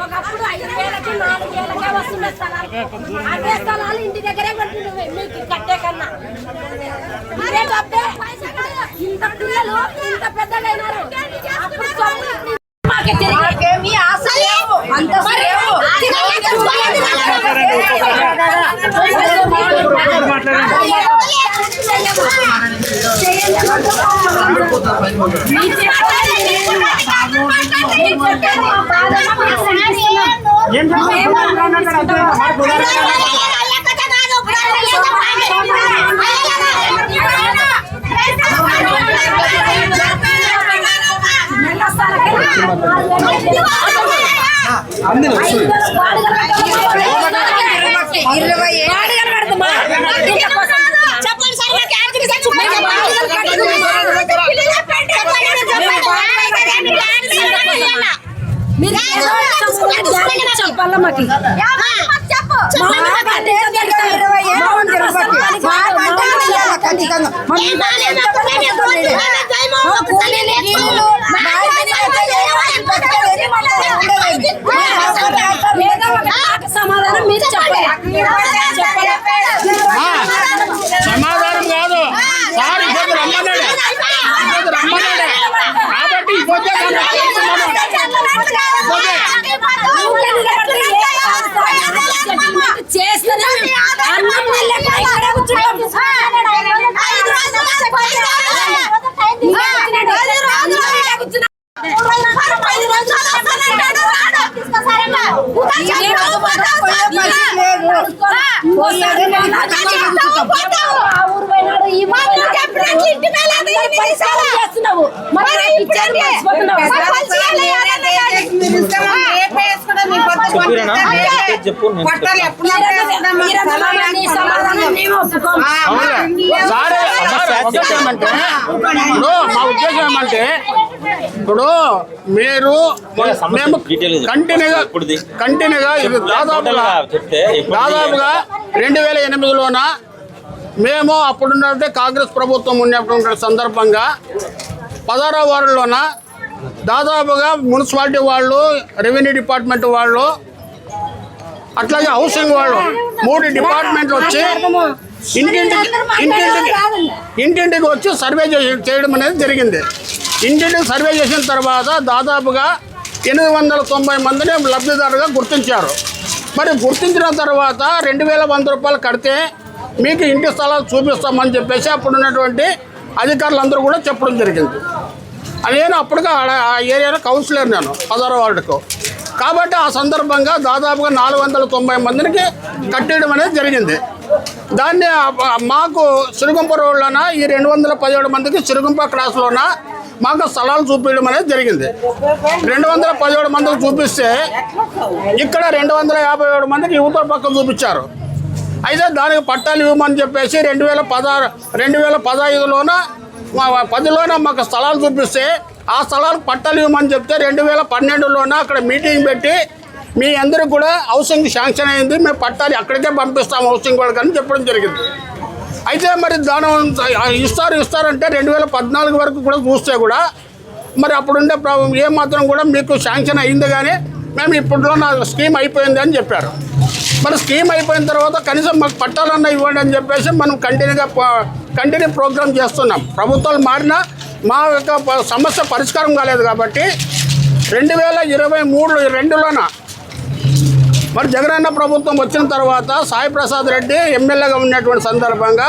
ఒకప్పుడు 5,000కి 4,000కే వస్తున్న స్థలాలు అదే స్థలాలు ఇంటి దగ్గరే కొంటున్నాయి మీకు కట్టే కన్నా. ఇంత పిల్లలు ఇంత పెద్దగా అయినారు. మాకేమీ ఆశ లేవు. అంత చెప్పాల మాకు సమాధానం మీరు చెప్పాలి. సమాధానం కాదు సార్ ఇప్పుడు రమ్మన్నాడు కాబట్టి చేస్తేనే మా ఉద్దేశం ఏమంటే ఇప్పుడు మీరు మేము కంటిన్యూగా దాదాపుగా 2008లోన మేము అప్పుడున్నట్టే కాంగ్రెస్ ప్రభుత్వం ఉన్నటువంటి సందర్భంగా 16వ వార్డులోన దాదాపుగా మున్సిపాలిటీ వాళ్ళు, రెవెన్యూ డిపార్ట్మెంట్ వాళ్ళు, అట్లాగే హౌసింగ్ వాళ్ళు 3 డిపార్ట్మెంట్లు వచ్చి ఇంటింటికి వచ్చి సర్వే చేయడం అనేది జరిగింది. ఇంటింటికి సర్వే చేసిన తర్వాత దాదాపుగా 890 మందిని లబ్ధిదారుగా గుర్తించారు. మరి గుర్తించిన తర్వాత 2,100 రూపాయలు కడితే మీకు ఇంటి స్థలాలు చూపిస్తామని చెప్పేసి అప్పుడున్నటువంటి అధికారులందరూ కూడా చెప్పడం జరిగింది. నేను అప్పటిగా ఆ ఏరియాలో కౌన్సిలర్ నేను 16వ వార్డుకు. కాబట్టి ఆ సందర్భంగా దాదాపుగా 490 మందికి కట్టేయడం అనేది జరిగింది. దాన్ని మాకు సిరుగుంప రోడ్లోన ఈ 217 మందికి సిరుగుంప క్రాస్లోన మాకు స్థలాలు చూపించడం అనేది జరిగింది. 217 మందికి చూపిస్తే ఇక్కడ 257 మందికి యువతల పక్క చూపించారు. అయితే దానికి పట్టాలు ఇవ్వమని చెప్పేసి 2015లోన 10లోన మాకు స్థలాలు చూపిస్తే ఆ స్థలాలకు పట్టాలు ఇవ్వమని చెప్తే 2012లోన అక్కడ మీటింగ్ పెట్టి మీ అందరికి కూడా హౌసింగ్ శాంక్షన్ అయింది, మేము పట్టాలు అక్కడికే పంపిస్తాం హౌసింగ్ వాళ్ళకి అని చెప్పడం జరిగింది. అయితే మరి దాని ఇస్తారంటే 2014 వరకు కూడా చూస్తే కూడా మరి అప్పుడుండే ఏమాత్రం కూడా మీకు శాంక్షన్ అయింది కానీ మేము ఇప్పట్లో నా స్కీమ్ అయిపోయింది అని చెప్పారు. మరి స్కీమ్ అయిపోయిన తర్వాత కనీసం మాకు పట్టాలన్నా ఇవ్వండి అని చెప్పేసి మనం కంటిన్యూ ప్రోగ్రామ్ చేస్తున్నాం. ప్రభుత్వాలు మారినా మా యొక్క సమస్య పరిష్కారం కాలేదు కాబట్టి 2023-2లోన మరి జగనన్న ప్రభుత్వం వచ్చిన తర్వాత సాయి ప్రసాద్ రెడ్డి ఎమ్మెల్యేగా ఉన్నటువంటి సందర్భంగా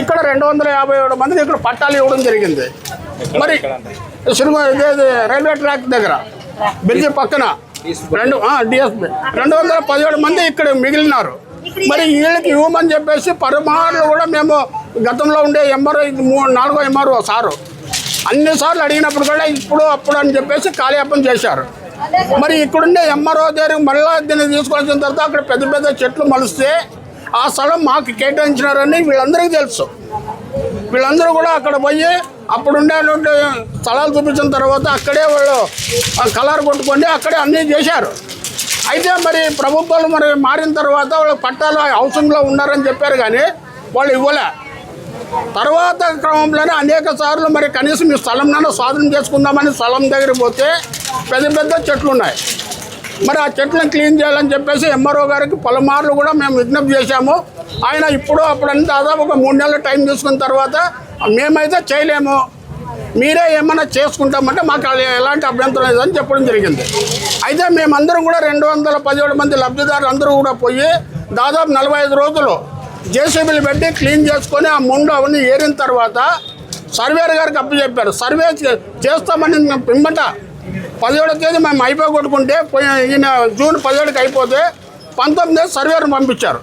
ఇక్కడ 257 మందికి ఇక్కడ పట్టాలు ఇవ్వడం జరిగింది. మరి రైల్వే ట్రాక్ దగ్గర బ్రిడ్జి పక్కన డిఎస్పీ 217 మంది ఇక్కడ మిగిలినారు. మరి వీళ్ళకి ఇవ్వమని చెప్పేసి పరమాణులు కూడా మేము గతంలో ఉండే ఎంఆర్ఓ 4వ ఎంఆర్ఓ సారు అన్నిసార్లు అడిగినప్పుడు కూడా ఇప్పుడు అప్పుడు అని చెప్పేసి కాలయాపన చేశారు. మరి ఇక్కడుండే ఎంఆర్ఓ దగ్గర మళ్ళీ దీన్ని తీసుకొచ్చిన తర్వాత అక్కడ పెద్ద పెద్ద చెట్లు మలిస్తే ఆ స్థలం మాకు కేటాయించినారని వీళ్ళందరికీ తెలుసు. వీళ్ళందరూ కూడా అక్కడ పోయి అప్పుడుండేటువంటి స్థలాలు చూపించిన తర్వాత అక్కడే వాళ్ళు కలర్ కొట్టుకొని అక్కడే అన్నీ చేశారు. అయితే మరి ప్రభుత్వాలు మరి మారిన తర్వాత వాళ్ళు పట్టాలు హౌసింగ్లో ఉన్నారని చెప్పారు కానీ వాళ్ళు ఇవ్వలే. తర్వాత క్రమంలోనే అనేక సార్లు మరి కనీసం ఈ స్థలంలో స్వాధీనం చేసుకుందామని స్థలం దగ్గరికి పోతే పెద్ద పెద్ద చెట్లు ఉన్నాయి. మరి ఆ చెట్లను క్లీన్ చేయాలని చెప్పేసి ఎంఆర్ఓ గారికి పలుమార్లు కూడా మేము విజ్ఞప్తి చేశాము. ఆయన ఇప్పుడు అప్పుడన్నీ దాదాపు ఒక 3 నెలల టైం తీసుకున్న తర్వాత మేమైతే చేయలేము, మీరే ఏమన్నా చేసుకుంటామంటే మాకు ఎలాంటి అభ్యంతరం లేదని చెప్పడం జరిగింది. అయితే మేమందరం కూడా 217 మంది లబ్ధిదారులు అందరూ కూడా పోయి దాదాపు 45 రోజులు జేసీబీలు పెట్టి క్లీన్ చేసుకొని ఆ ముందు అవన్నీ ఏరిన తర్వాత సర్వేర్ గారికి అప్పచెప్పారు. సర్వే చేస్తామని పిమ్మట 17వ తేదీ మేము అయిపోగొట్టుకుంటే ఈయన జూన్ 17కి అయిపోతే 19 సర్వేను పంపించారు.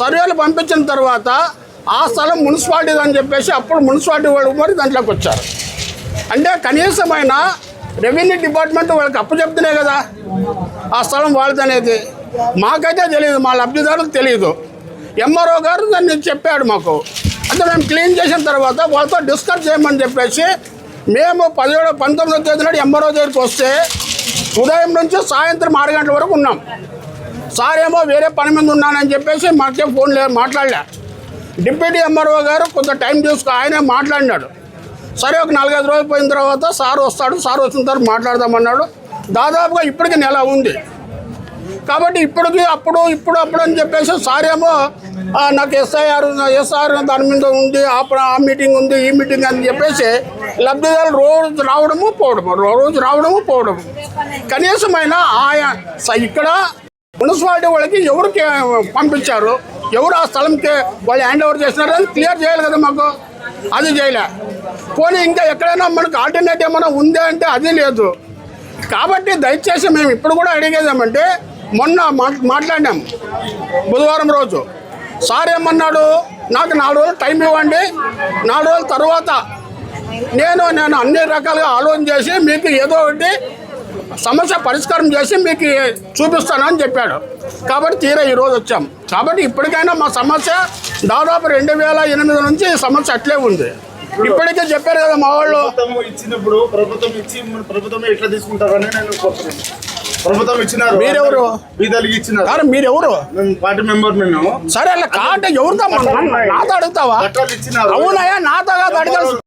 సర్వేలు పంపించిన తర్వాత ఆ స్థలం మున్సిపాలిటీ అని చెప్పేసి అప్పుడు మున్సిపాలిటీ వాళ్ళు మరి దాంట్లోకి వచ్చారు. అంటే కనీసమైన రెవెన్యూ డిపార్ట్మెంట్ వాళ్ళకి అప్పచెప్తేనే కదా ఆ స్థలం వాళ్ళదనేది. మాకైతే తెలియదు, మా లబ్ధిదారులకు తెలియదు. ఎంఆర్ఓ గారు దాన్ని చెప్పాడు మాకు. అంటే మేము క్లీన్ చేసిన తర్వాత వాళ్ళతో డిస్కస్ చేయమని చెప్పేసి మేము 19వ తేదీ నాడు ఎంఆర్ఓ దగ్గరికి వస్తే ఉదయం నుంచి సాయంత్రం 6 గంటల వరకు ఉన్నాం. సార్ ఏమో వేరే పని మీద ఉన్నానని చెప్పేసి మాకే ఫోన్ మాట్లాడలే. డిప్యూటీ ఎంఆర్ఓ గారు కొంత టైం తీసుకు ఆయనే మాట్లాడినాడు. సరే ఒక 4-5 రోజులు పోయిన తర్వాత సార్ వస్తాడు, సార్ వచ్చిన తర్వాత మాట్లాడదామన్నాడు. దాదాపుగా ఇప్పటికి నెల ఉంది. కాబట్టి ఇప్పుడు అప్పుడు అని చెప్పేసి సార్ ఏమో నాకు ఎస్ఆర్ దాని మీద ఉంది, ఆ మీటింగ్ ఉంది, ఈ మీటింగ్ అని చెప్పేసి లబ్ధిదారులు రోజు రావడము పోవడము. కనీసమైన ఇక్కడ మున్సిపాలిటీ వాళ్ళకి ఎవరికి పంపించారు, ఎవరు ఆ స్థలంకి వాళ్ళు హ్యాండ్ ఓవర్ చేసినారు అని క్లియర్ చేయాలి కదా మాకు. అది చేయలే. పోనీ ఇంకా ఎక్కడైనా మనకు ఆల్టర్నేటివ్ ఏమైనా ఉందా అంటే అది లేదు. కాబట్టి దయచేసి మేము ఇప్పుడు కూడా అడిగేదామంటే మొన్న మాట్లాడినాం బుధవారం రోజు. సార్ ఏమన్నాడు, నాకు 4 రోజులు టైం ఇవ్వండి, 4 రోజుల తర్వాత నేను అన్ని రకాలుగా ఆలోచన చేసి మీకు ఏదో ఒకటి సమస్య పరిష్కారం చేసి మీకు చూపిస్తానని చెప్పాడు. కాబట్టి తీరా ఈరోజు వచ్చాం. కాబట్టి ఇప్పటికైనా మా సమస్య దాదాపు 2008 నుంచి ఈ సమస్య అట్లే ఉంది. ఇప్పటికే చెప్పారు కదా మా వాళ్ళు. ఇచ్చినప్పుడు ప్రభుత్వం ఎట్లా తీసుకుంటారని నేను కోరుతున్నాను. ప్రభుత్వం ఇచ్చినారు, మీరెవరు బీదలకి ఇచ్చినారు. కానీ మీరెవరు? పార్టీ మెంబర్ మేము. సరే అలా కాంటే ఎవరితో నాతో అడుగుతావా? అవునయ్యా, నాతో కాదు అడగాల్సి.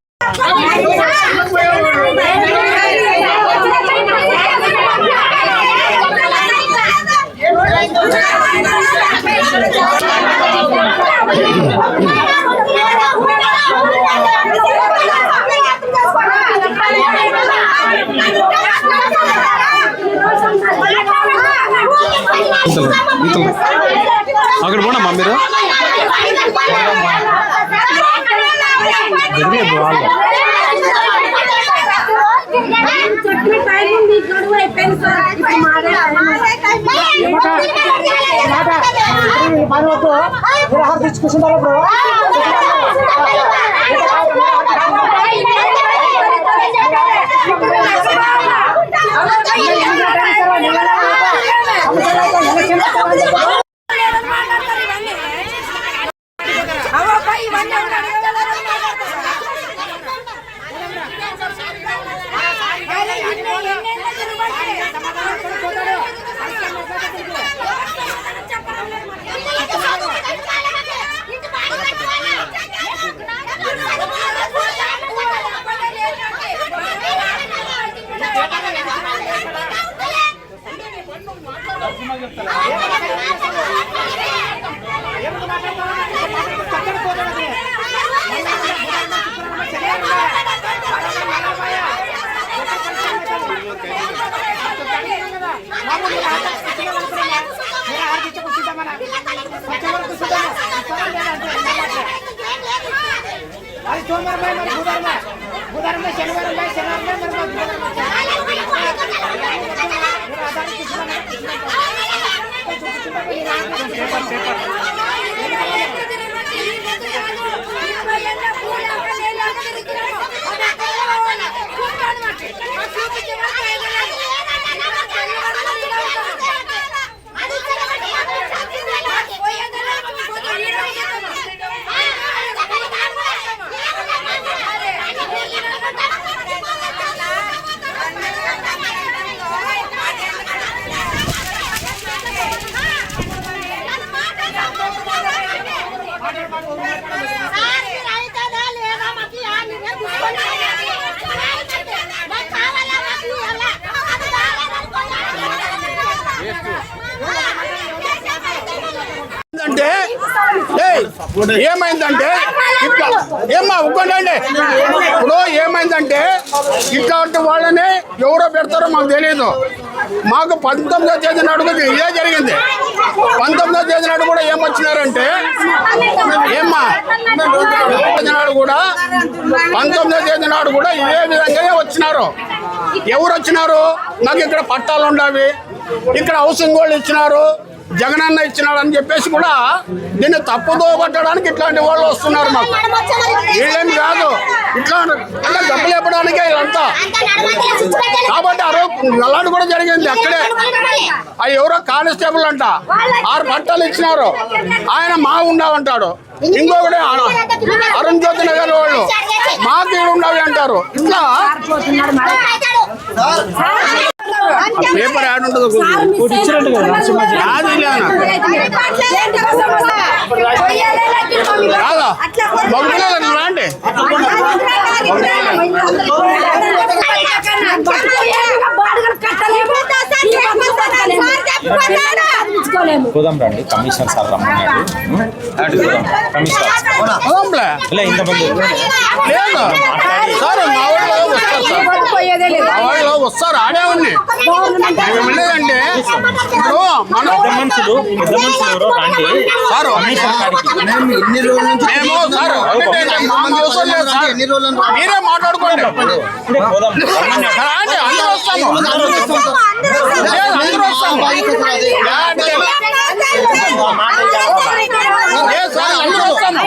అక్కడ పోనమ్మా మీరు. ఏమైందంటే ఇట్లా ఏమ్మా ఒక్కటండి ఇప్పుడు ఏమైందంటే ఇట్లాంటి వాళ్ళని ఎవరో పెడతారో మాకు తెలియదు. మాకు 19వ తేదీ నాడు ఇదే జరిగింది. 19వ తేదీ నాడు కూడా ఏమొచ్చినారంటే ఏమ్మా 19వ తేదీ నాడు కూడా ఇదే విధంగానే వచ్చినారు. ఎవరు వచ్చినారు? నాకు ఇక్కడ పట్టాలు ఉండవి, ఇక్కడ హౌసింగ్ వాళ్ళు ఇచ్చినారు, జగనన్న ఇచ్చినాడు అని చెప్పేసి కూడా దీన్ని తప్పుదో పట్టడానికి ఇట్లాంటి వాళ్ళు వస్తున్నారు. మాకు వీళ్ళేమి కాదు, ఇట్లా అంటే డబ్బులు ఇవ్వడానికే ఇదంతా. కాబట్టి ఆ రోజు గలాడు కూడా జరిగింది అక్కడే. అది ఎవరో కానిస్టేబుల్ అంట 6 పట్టాలు ఇచ్చినారు, ఆయన మా ఉండవంటాడు. ఇంకొకటి అరుణ్ జ్యోతి నగర్ వాళ్ళు మాకు ఉండవి అంటారు. ఇట్లా పేపర్ యాడ్ ఉంటుంది కాదా మగపిల్లలు రాండి. పోదాం రండి, కమిషనర్ సార్ రమ్మన్నాడు. ఇంతమంది లేదు సార్, మా వాళ్ళు వస్తారు ఆడే ఉంది. లేదంటే ఇప్పుడు మనం పెద్ద మనుషులు ఎవరో రండి సార్ కమిషనర్ గారికి. మేము సార్ మాకు అవసరం లేదు సార్, మీరే మాట్లాడుకోండి. ఇప్పుడే పోదాం అంటే అందరూ వస్తాము, అందరూ వస్తాము. సార్ అందరూ వస్తాము.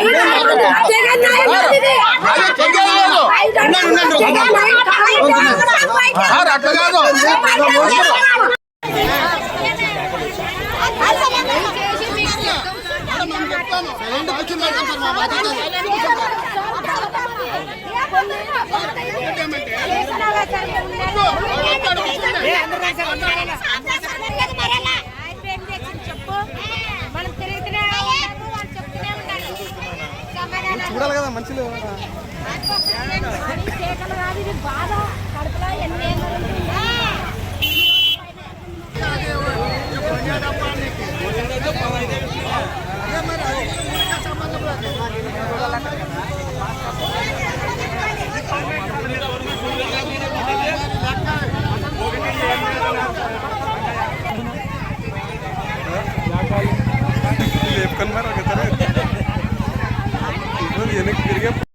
సార్ అట్లా కాదు. చూడాలి కదా మంచిగా